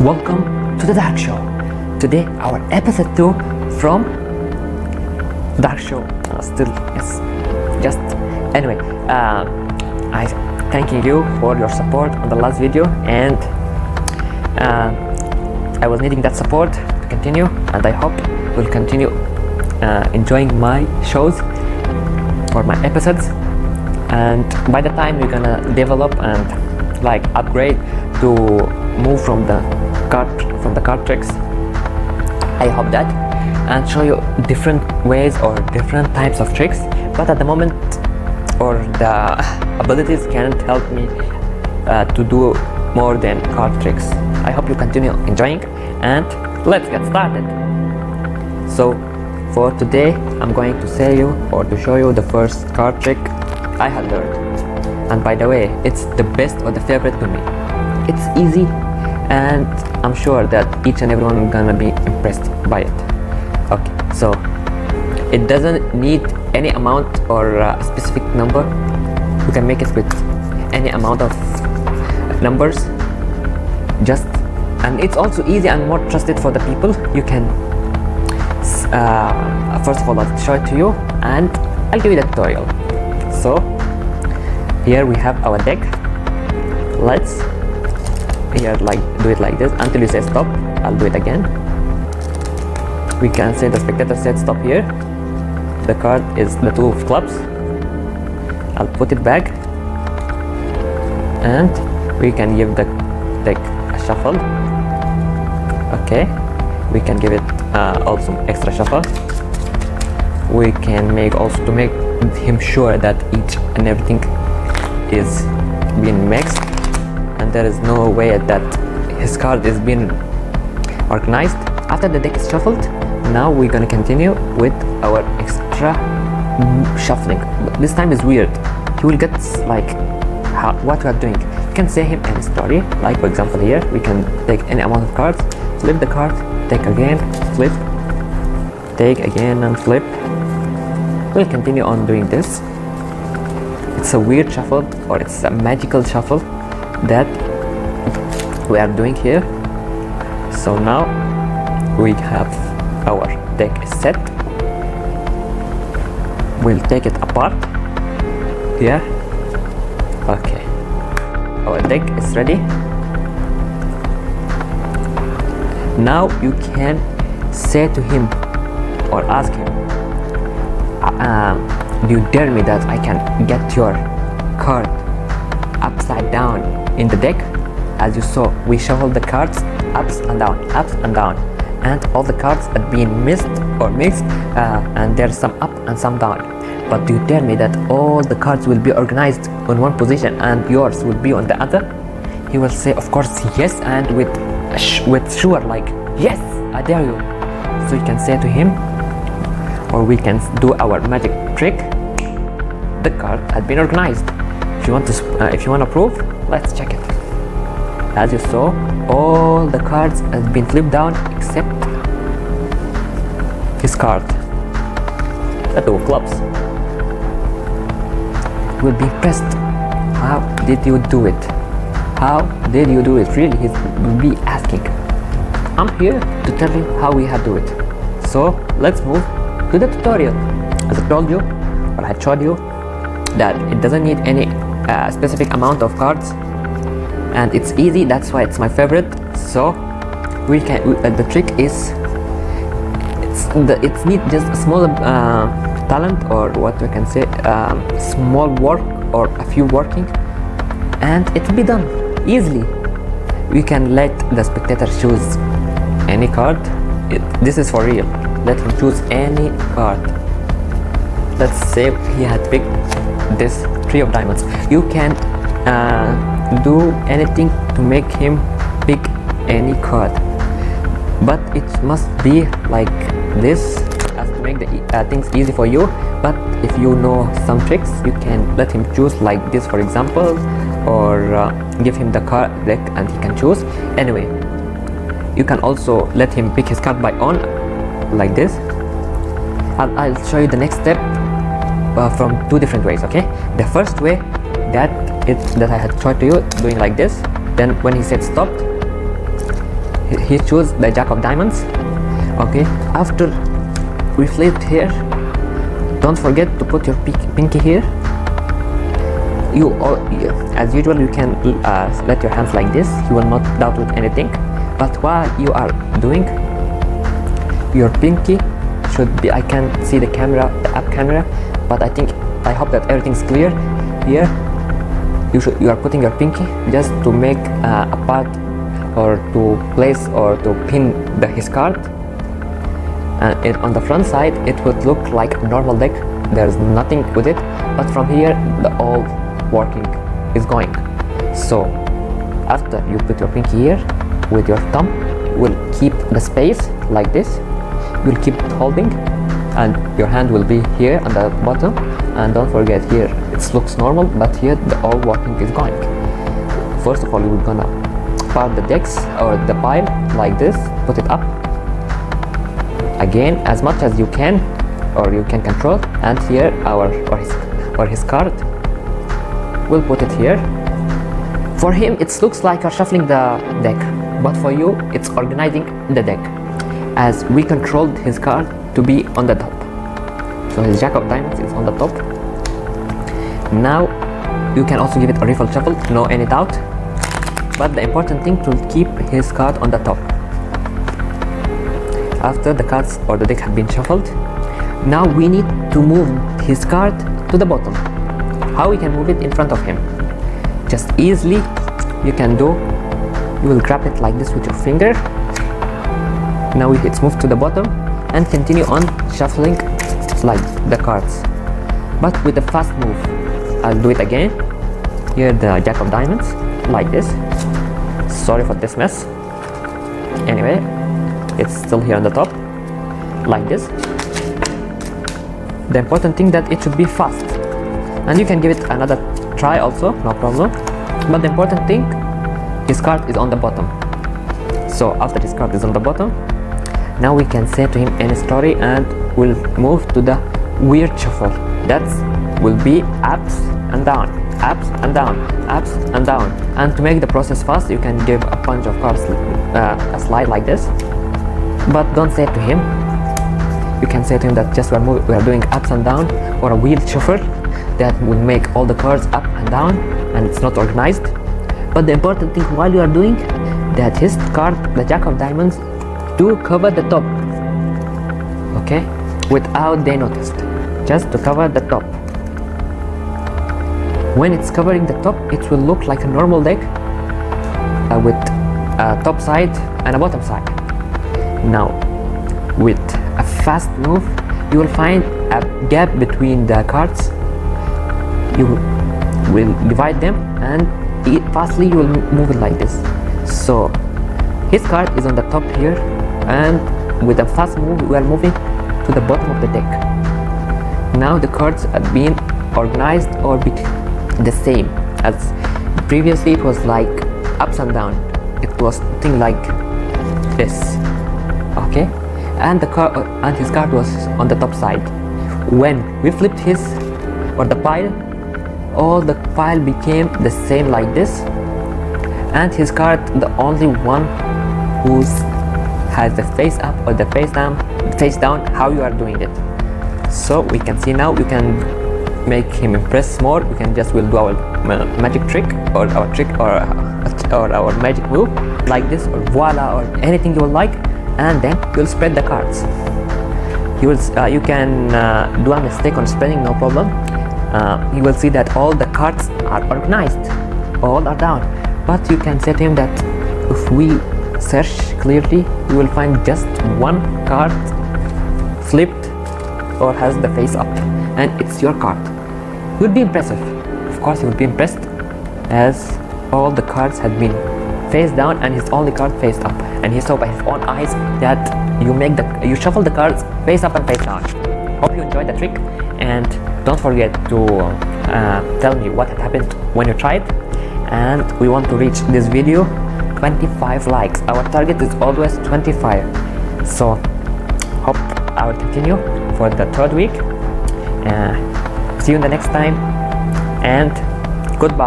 Welcome to the Dark Show. Today, our episode 2 from Dark Show. Still, yes. Just anyway, I thanking you for your support on the last video, and I was needing that support to continue, and I hope you'll continue enjoying my shows or my episodes. And by the time you're gonna develop and like upgrade to move from the card tricks, I hope that, and show you different ways or different types of tricks. But at the moment, or the abilities can't help me to do more than card tricks. I hope you continue enjoying, and let's get started. So for today, I'm going to say you or to show you the first card trick I had learned. And by the way, it's the best or the favorite to me. It's easy, and I'm sure that each and everyone gonna be impressed by it. Okay, so it doesn't need any amount or a specific number. You can make it with any amount of numbers. And it's also easy and more trusted for the people. You can first of all, I'll show it to you and I'll give you the tutorial. So here we have our deck. Let's do it like this until you say stop. I'll do it again. We can say the spectator said stop here. The card is the 2 of clubs. I'll put it back, and we can give the deck a shuffle. Okay, we can give it also extra shuffle. We can make also to make him sure that each and everything is being mixed, and there is no way that his card is being organized. After the deck is shuffled, now we're gonna continue with our extra shuffling. This time is weird. He will get like what we are doing. You can say him any story, like for example here we can take any amount of cards, flip the card, take again, flip, take again and flip. We'll continue on doing this. It's a weird shuffle, or it's a magical shuffle that we are doing here. So now we have our deck is set. We'll take it apart here. Okay, our deck is ready. Now you can say to him or ask him, do you dare me that I can get your card upside down in the deck? As you saw, we shuffled the cards ups and down, and all the cards are being mixed, and there's some up and some down. But do you tell me that all the cards will be organized on one position and yours will be on the other? He will say, of course, yes, and with sure, like, yes, I dare you. So you can say to him, or we can do our magic trick. The card has been organized. If you want to prove, let's check it. As you saw, all the cards has been flipped down except his card, the 2 of clubs. You will be impressed. How did you do it? How did you do it? Really, he will be asking. I'm here to tell you how we have do it. So let's move to the tutorial. As I told you, or I showed you, that it doesn't need any specific amount of cards, and it's easy. That's why it's my favorite. So the trick is it's need just a small talent, or what we can say, small work or a few working, and it will be done easily. We can let the spectator choose any card. This is for real. Let him choose any card. Let's say he had picked this 3 of diamonds. You can do anything to make him pick any card, but it must be like this, as to make the things easy for you. But if you know some tricks, you can let him choose like this, for example, or give him the card deck and he can choose. Anyway, you can also let him pick his card by own, like this. I'll show you the next step from 2 different ways. Okay, the first way that I had tried to you doing like this, then when he said stop, he chose the jack of diamonds. Okay, after we flipped here, don't forget to put your pinky here. As usual, you can let your hands like this. You will not doubt with anything. But while you are doing, your pinky should be, I can see the camera, the app camera, but I hope that everything's clear. Here you are putting your pinky just to make a part, or to place or to pin his card, and on the front side it would look like a normal deck. There's nothing with it, but from here the all working is going. So after you put your pinky here, with your thumb will keep the space like this. You'll keep holding and your hand will be here on the bottom, and don't forget here it looks normal, but here the all working is going. First of all, we're gonna part the decks or the pile like this, put it up again as much as you can, or you can control, and here his card, we'll put it here. For him it looks like you're shuffling the deck, but for you it's organizing the deck, as we controlled his card to be on the top. So his jack of diamonds is on the top. Now you can also give it a riffle shuffle, no any doubt, but the important thing to keep his card on the top. After the cards or the deck have been shuffled, now we need to move his card to the bottom. How we can move it in front of him? Just easily you can do, you will grab it like this with your finger. Now it's moved to the bottom, and continue on shuffling like the cards, but with a fast move. I'll do it again. Here the jack of diamonds like this. Sorry for this mess. Anyway, it's still here on the top like this. The important thing that it should be fast, and you can give it another try also, no problem, but the important thing, his card is on the bottom. So after his card is on the bottom, now we can say to him any story, and we'll move to the weird shuffle. That will be ups and down, ups and down, ups and down. And to make the process fast, you can give a bunch of cards a slide like this, but don't say it to him. You can say to him that just we are doing ups and down, or a weird shuffle that will make all the cards up and down, and it's not organized. But the important thing while you are doing that, his card, the jack of diamonds, to cover the top, okay, without they noticed, just to cover the top. When it's covering the top, it will look like a normal deck with a top side and a bottom side. Now with a fast move, you will find a gap between the cards. You will divide them, and fastly you will move it like this. So his card is on the top here, and with a fast move we are moving to the bottom of the deck. Now the cards are being organized or the same as previously. It was like ups and down, it was thing like this, okay, and his card was on the top side. When we flipped his or the pile, all the pile became the same like this, and his card the only one who has the face up or the face down, how you are doing it. So we can see now, you can make him impress more. We'll do our magic trick, or our trick, or our magic move like this, or voila, or anything you will like, and then you'll spread the cards. You can do a mistake on spreading, no problem. You will see that all the cards are organized, all are down, but you can say to him that if we search clearly, you will find just one card flipped or has the face up, and it's your card. You would be impressive. Of course you would be impressed, as all the cards had been face down and his only card face up, and he saw by his own eyes that you shuffle the cards face up and face down. Hope you enjoyed the trick, and don't forget to tell me what had happened when you tried. And we want to reach this video 25 likes. Our target is always 25, so hope I will continue for the third week. See you in the next time, and goodbye.